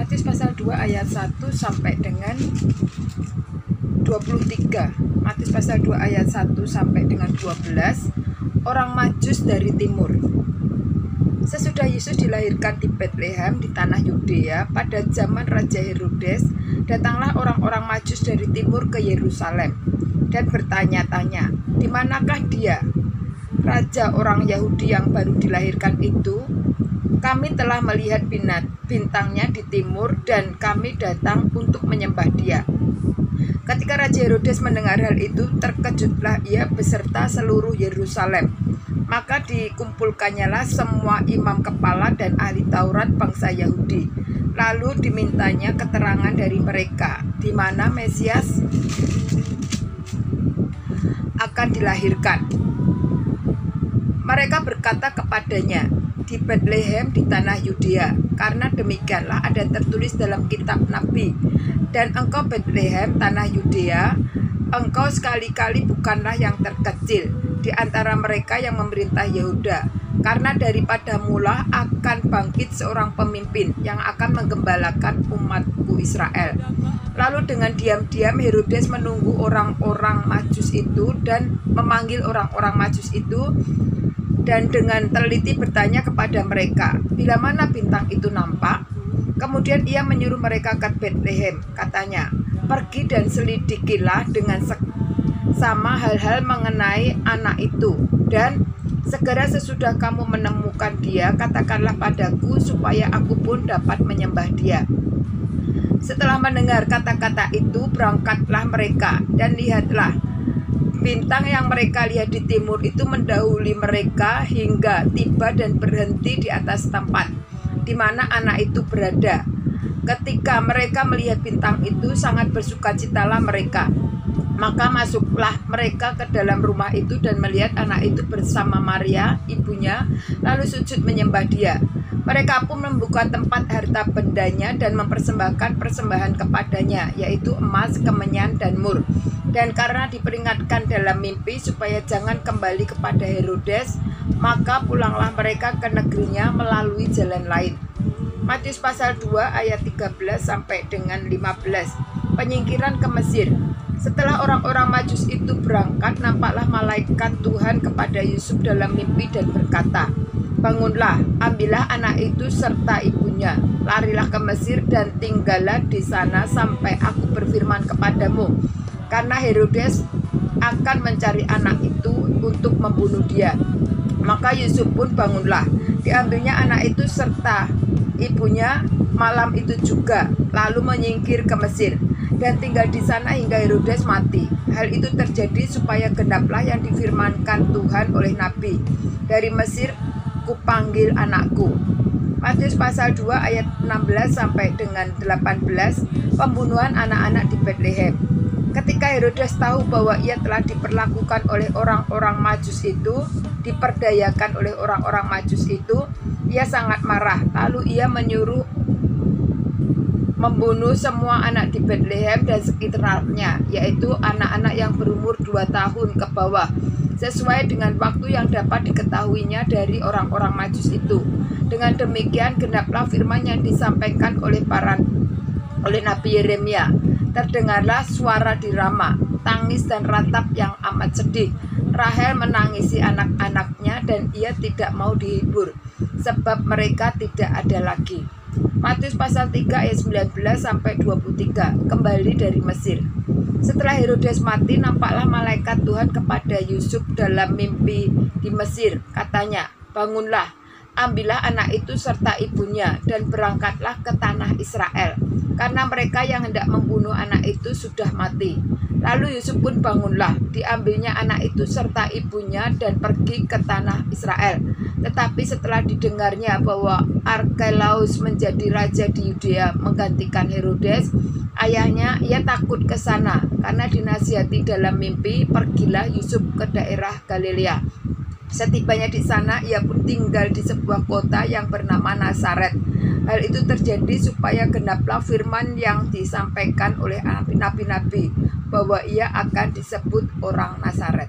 Matius pasal 2 ayat 1 sampai dengan 23. Matius pasal 2 ayat 1 sampai dengan 12. Orang Majus dari timur. Sesudah Yesus dilahirkan di Betlehem di tanah Yudea pada zaman Raja Herodes, datanglah orang-orang Majus dari timur ke Yerusalem dan bertanya-tanya, "Di manakah dia, raja orang Yahudi yang baru dilahirkan itu? Kami telah melihat bintangnya di timur dan kami datang untuk menyembah dia." Ketika Raja Herodes mendengar hal itu, terkejutlah ia beserta seluruh Yerusalem. Maka dikumpulkannyalah semua imam kepala dan ahli Taurat bangsa Yahudi. Lalu dimintanya keterangan dari mereka di mana Mesias akan dilahirkan. Mereka berkata kepadanya, "Di Betlehem di tanah Yudea, karena demikianlah ada tertulis dalam kitab Nabi. Dan engkau Betlehem tanah Yudea, engkau sekali-kali bukanlah yang terkecil di antara mereka yang memerintah Yehuda, karena daripada mula akan bangkit seorang pemimpin yang akan menggembalakan umatku Israel." Lalu dengan diam-diam Herodes menunggu orang-orang Majus itu dan memanggil orang-orang Majus itu dan dengan teliti bertanya kepada mereka, "Bila mana bintang itu nampak?" Kemudian ia menyuruh mereka ke Betlehem. Katanya, "Pergi dan selidikilah dengan sama hal-hal mengenai anak itu, dan segera sesudah kamu menemukan dia, katakanlah padaku supaya aku pun dapat menyembah dia." Setelah mendengar kata-kata itu, berangkatlah mereka, dan lihatlah, bintang yang mereka lihat di timur itu mendahului mereka hingga tiba dan berhenti di atas tempat di mana anak itu berada. Ketika mereka melihat bintang itu, sangat bersukacitalah mereka. Maka masuklah mereka ke dalam rumah itu dan melihat anak itu bersama Maria, ibunya, lalu sujud menyembah dia. Mereka pun membuka tempat harta bendanya dan mempersembahkan persembahan kepadanya, yaitu emas, kemenyan, dan mur. Dan karena diperingatkan dalam mimpi supaya jangan kembali kepada Herodes, maka pulanglah mereka ke negerinya melalui jalan lain. Matius pasal 2 ayat 13 sampai dengan 15. Penyingkiran ke Mesir. Setelah orang-orang Majus itu berangkat, nampaklah malaikat Tuhan kepada Yusuf dalam mimpi dan berkata, "Bangunlah, ambillah anak itu serta ibunya, larilah ke Mesir dan tinggallah di sana sampai aku berfirman kepadamu, karena Herodes akan mencari anak itu untuk membunuh dia." Maka Yusuf pun bangunlah, diambilnya anak itu serta ibunya malam itu juga, lalu menyingkir ke Mesir dan tinggal di sana hingga Herodes mati. Hal itu terjadi supaya genaplah yang difirmankan Tuhan oleh Nabi, "Dari Mesir kupanggil anakku." Matius pasal 2 ayat 16 sampai dengan 18. Pembunuhan anak-anak di Betlehem. Ketika Herodes tahu bahwa ia telah diperlakukan oleh orang-orang Majus itu, diperdayakan oleh orang-orang Majus itu, ia sangat marah. Lalu ia menyuruh membunuh semua anak di Betlehem dan sekitarnya, yaitu anak-anak yang berumur 2 tahun ke bawah, sesuai dengan waktu yang dapat diketahuinya dari orang-orang Majus itu. Dengan demikian genaplah firman yang disampaikan oleh Nabi Yeremia. Terdengarlah suara di Rama, tangis dan ratap yang amat sedih. Rahel menangisi anak-anaknya dan ia tidak mau dihibur, sebab mereka tidak ada lagi. Matius pasal 3 ayat 19 sampai 23. Kembali dari Mesir. Setelah Herodes mati, nampaklah malaikat Tuhan kepada Yusuf dalam mimpi di Mesir. Katanya, "Bangunlah, ambillah anak itu serta ibunya dan berangkatlah ke tanah Israel, karena mereka yang hendak membunuh anak itu sudah mati." Lalu Yusuf pun bangunlah, diambilnya anak itu serta ibunya dan pergi ke tanah Israel. Tetapi setelah didengarnya bahwa Arkelaus menjadi raja di Yudea menggantikan Herodes, ayahnya, ia takut ke sana. Karena dinasihati dalam mimpi, pergilah Yusuf ke daerah Galilea. Setibanya di sana, ia pun tinggal di sebuah kota yang bernama Nazaret. Hal itu terjadi supaya genaplah firman yang disampaikan oleh nabi-nabi, bahwa ia akan disebut orang Nazaret.